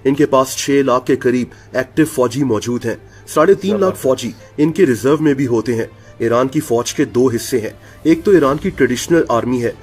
इनके पास 6 लाख के करीब एक्टिव फौजी मौजूद हैं। 3.5 लाख फौजी इनके रिजर्व में भी होते हैं। ईरान की फौज के 2 हिस्से हैं। एक तो ईरान की ट्रेडिशनल आर्मी है।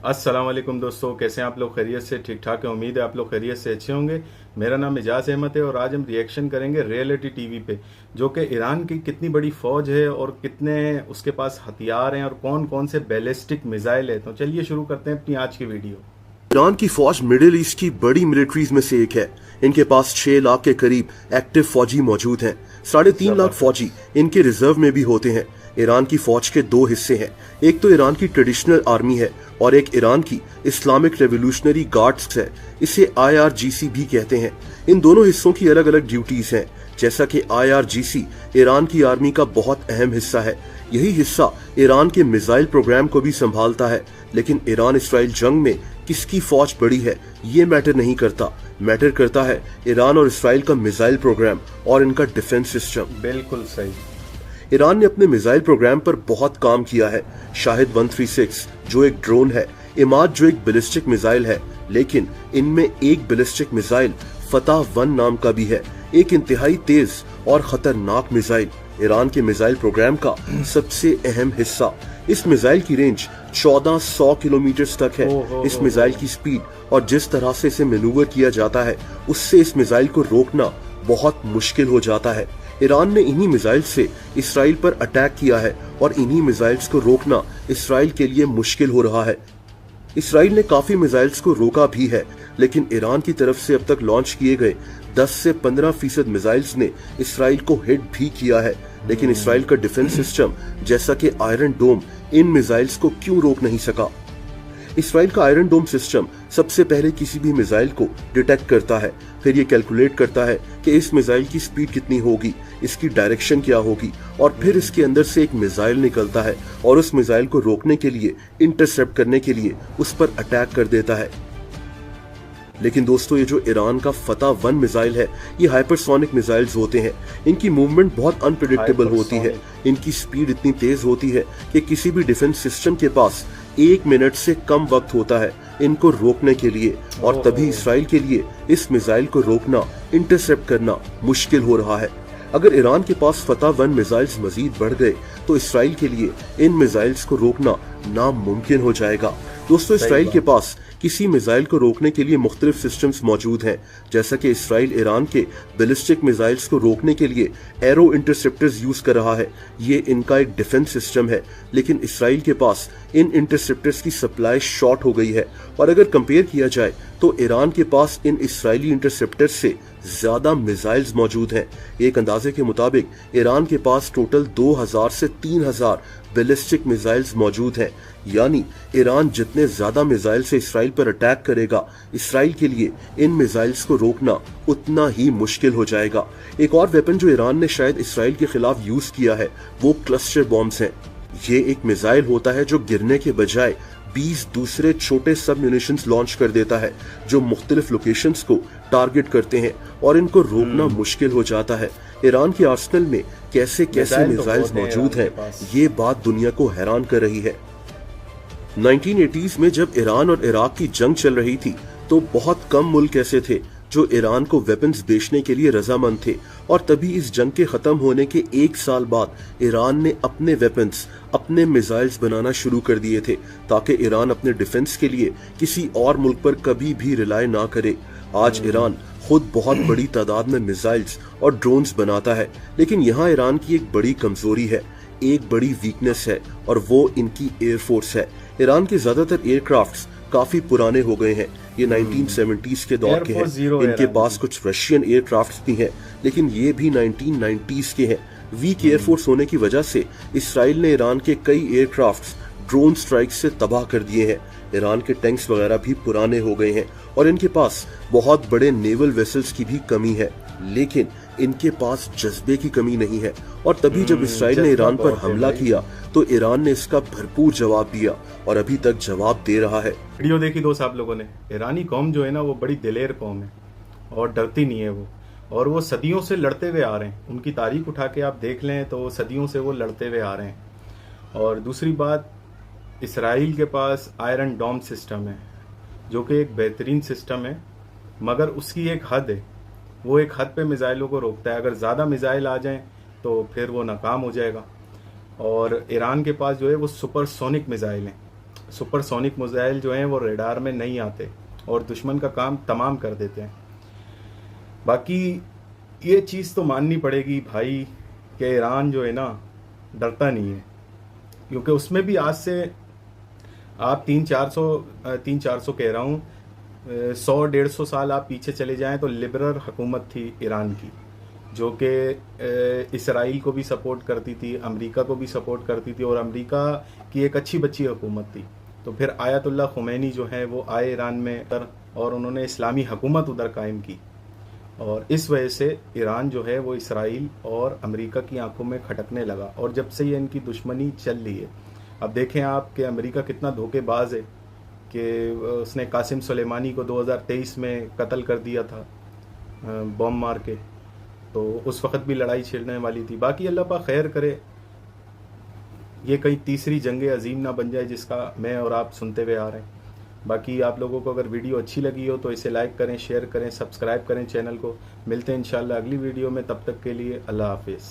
अस्सलाम वालेकुम दोस्तों, कैसे हैं आप लोग? खैरियत से? ठीक ठाक है, उम्मीद है आप लोग खैरियत से अच्छे होंगे। मेरा नाम इजाज अहमद है और आज हम रिएक्शन करेंगे रियलिटी टीवी पे, जो कि ईरान की कितनी बड़ी फौज है और कितने उसके पास हथियार हैं और कौन कौन से बैलिस्टिक मिसाइल है। तो चलिए शुरू करते हैं अपनी आज की वीडियो। ईरान की फौज मिडिल ईस्ट की बड़ी मिलिट्रीज में से एक है। इनके पास 6 लाख के करीब एक्टिव फौजी मौजूद हैं। 3.5 लाख फौजी इनके रिजर्व में भी होते हैं। ईरान की फौज के 2 हिस्से हैं। एक तो ईरान की ट्रेडिशनल आर्मी है और एक ईरान की इस्लामिक रेवोल्यूशनरी गार्ड्स है। इसे IRGC भी कहते हैं। इन दोनों हिस्सों की अलग अलग ड्यूटीज हैं। जैसा कि IRGC ईरान की आर्मी का बहुत अहम हिस्सा है। यही हिस्सा ईरान के मिसाइल प्रोग्राम को भी संभालता है। लेकिन ईरान इसराइल जंग में किसकी फौज बड़ी है ये मैटर नहीं करता। मैटर करता है ईरान और इसराइल का मिसाइल प्रोग्राम और इनका डिफेंस सिस्टम। बिल्कुल सही। ईरान ने अपने मिसाइल प्रोग्राम पर बहुत काम किया है। शाहिद 136 जो एक ड्रोन है, इमाद जो एक बैलिस्टिक मिसाइल है, लेकिन इनमें एक बैलिस्टिक मिसाइल फतह 1 नाम का भी है, एक इंतहाई तेज और खतरनाक मिसाइल। ईरान के मिसाइल प्रोग्राम का सबसे अहम हिस्सा। इस मिसाइल की रेंज 1400 किलोमीटर तक है। इस मिसाइल की स्पीड और जिस तरह से इसे मैन्यूवर किया जाता है, उससे इस मिसाइल को रोकना बहुत मुश्किल हो जाता है। ईरान ने इन्हीं मिसाइल से इसराइल पर अटैक किया है और इन्हीं मिसाइल्स को रोकना इसराइल के लिए मुश्किल हो रहा है। इसराइल ने काफी मिसाइल्स को रोका भी है, लेकिन ईरान की तरफ से अब तक लॉन्च किए गए 10 से 15% मिसाइल्स ने इसराइल को हिट भी किया है। लेकिन इसराइल का डिफेंस सिस्टम जैसा कि आयरन डोम इन मिसाइल्स को क्यों रोक नहीं सका? इसराइल का आयरन डोम सिस्टम सबसे पहले किसी भी मिसाइल को डिटेक्ट करता है, फिर ये कैलकुलेट करता है कि इस मिसाइल की स्पीड कितनी होगी, इसकी डायरेक्शन क्या होगी, और फिर इसके अंदर से एक मिसाइल निकलता है और उस मिसाइल को रोकने के लिए, इंटरसेप्ट करने के लिए उस पर अटैक कर देता है। लेकिन दोस्तों, ये जो ईरान का फतह 1 मिसाइल है, ये हाइपरसोनिक मिसाइल्स होते हैं। इनकी मूवमेंट बहुत अनप्रेडिक्टेबल होती है। इनकी स्पीड इतनी तेज होती है कि किसी भी डिफेंस सिस्टम के पास 1 मिनट से कम वक्त होता है इनको रोकने के लिए, और तभी इसराइल के लिए इस मिसाइल को रोकना, इंटरसेप्ट करना मुश्किल हो रहा है। अगर ईरान के पास फतह 1 मिसाइल्स मजीद बढ़ गए तो इसराइल के लिए इन मिसाइल्स को रोकना नामुमकिन हो जाएगा। दोस्तों, इसराइल के पास किसी मिसाइल को रोकने के लिए मुख्तलिफ सिस्टम्स मौजूद हैं। जैसा कि इसराइल ईरान के बैलिस्टिक मिसाइल्स को रोकने के लिए एरो इंटरसेप्टर्स यूज कर रहा है। ये इनका एक डिफेंस सिस्टम है, लेकिन इसराइल के पास इन इंटरसेप्टर्स की सप्लाई शॉर्ट हो गई है। और अगर कंपेयर किया जाए तो ईरान के पास इन इसराइली इंटरसेप्टर्स से ज्यादा मिसाइल्स मौजूद हैं। एक अंदाजे के मुताबिक ईरान के पास टोटल 2000 से 3000 बैलिस्टिक मिसाइल्स मौजूद हैं। यानी ईरान जितने ज्यादा मिसाइल से इसराइल पर अटैक करेगा, इसराइल के लिए इन मिसाइल्स को रोकना उतना ही मुश्किल हो जाएगा। एक और वेपन जो ईरान ने शायद इसराइल के खिलाफ यूज किया है वो क्लस्टर बॉम्ब्स हैं। ये एक मिसाइल होता है जो गिरने के बजाय 20 दूसरे छोटे सब म्यूनिशंस लॉन्च कर देता है, जो मुख्तलिफ लोकेशंस को टारगेट करते हैं और इनको रोकना मुश्किल हो जाता है। ईरान के आर्सेनल में कैसे कैसे मिसाइल्स मौजूद हैं, ये बात दुनिया को हैरान कर रही है। 1980s में जब ईरान और इराक की जंग चल रही थी तो बहुत कम मुल्क ऐसे थे जो ईरान को वेपन्स बेचने के लिए रजामंद थे, और तभी इस जंग के खत्म होने के 1 साल बाद ईरान ने अपने वेपन्स, अपने मिसाइल्स बनाना शुरू कर दिए थे, ताकि ईरान अपने डिफेंस के लिए किसी और मुल्क पर कभी भी रिलाय ना करे। आज ईरान खुद बहुत बड़ी तादाद में मिसाइल्स और ड्रोन्स बनाता है, लेकिन यहाँ ईरान की एक बड़ी कमजोरी है, एक बड़ी वीकनेस है, और वो इनकी एयरफोर्स है। ईरान के ज्यादातर एयरक्राफ्ट्स काफी पुराने हो गए हैं। ये 1970s के दौर के हैं। इनके पास कुछ रशियन एयरक्राफ्ट्स भी हैं, लेकिन ये भी 1990s के हैं। वीक एयरफोर्स होने की वजह से इसराइल ने ईरान के कई एयरक्राफ्ट्स ड्रोन स्ट्राइक से तबाह कर दिए हैं। ईरान के टैंक्स वगैरह भी पुराने हो गए हैं और इनके पास बहुत बड़े नेवल वेसल्स की भी कमी है, लेकिन इनके पास जज्बे की कमी नहीं है। और तभी जब इसराइल ने ईरान पर हमला किया तो ईरान ने इसका भरपूर जवाब दिया और अभी तक जवाब दे रहा है। वीडियो देखी दोस्त आप लोगों ने? ईरानी कौम जो है ना, वो बड़ी दिलेर कौम है और डरती नहीं है वो, और वो सदियों से लड़ते हुए आ रहे हैं। उनकी तारीख उठा के आप देख लें तो सदियों से वो लड़ते हुए आ रहे हैं। और दूसरी बात, इसराइल के पास आयरन डोम सिस्टम है, जो कि एक बेहतरीन सिस्टम है मगर उसकी एक हद है, वो एक हद पे मिसाइलों को रोकता है। अगर ज़्यादा मिसाइल आ जाएं तो फिर वो नाकाम हो जाएगा। और ईरान के पास जो है वो सुपरसोनिक मिसाइल हैं। सुपरसोनिक मिसाइल जो हैं वो रेडार में नहीं आते और दुश्मन का काम तमाम कर देते हैं। बाकी ये चीज़ तो माननी पड़ेगी भाई कि ईरान जो है ना डरता नहीं है, क्योंकि उसमें भी आज से आप 300-400 कह रहा हूँ, 100-150 साल आप पीछे चले जाएं तो लिबरल हुकूमत थी ईरान की, जो कि इसराइल को भी सपोर्ट करती थी, अमेरिका को भी सपोर्ट करती थी और अमेरिका की एक अच्छी बच्ची हुकूमत थी। तो फिर आयतुल्लाह खुमैनी जो है वो आए ईरान में और उन्होंने इस्लामी हुकूमत उधर कायम की, और इस वजह से ईरान जो है वो इसराइल और अमेरिका की आंखों में खटकने लगा। और जब से ये इनकी दुश्मनी चल रही है, अब देखें आप कि अमेरिका कितना धोखेबाज है कि उसने कासिम सुलेमानी को 2023 में कत्ल कर दिया था बॉम्ब मार के, तो उस वक्त भी लड़ाई छिड़ने वाली थी। बाकी अल्लाह पाक खैर करे, ये कहीं तीसरी जंग अजीम ना बन जाए जिसका मैं और आप सुनते हुए आ रहे हैं। बाकी आप लोगों को अगर वीडियो अच्छी लगी हो तो इसे लाइक करें, शेयर करें, सब्सक्राइब करें चैनल को। मिलते हैं इंशाल्लाह अगली वीडियो में, तब तक के लिए अल्लाह हाफिज़।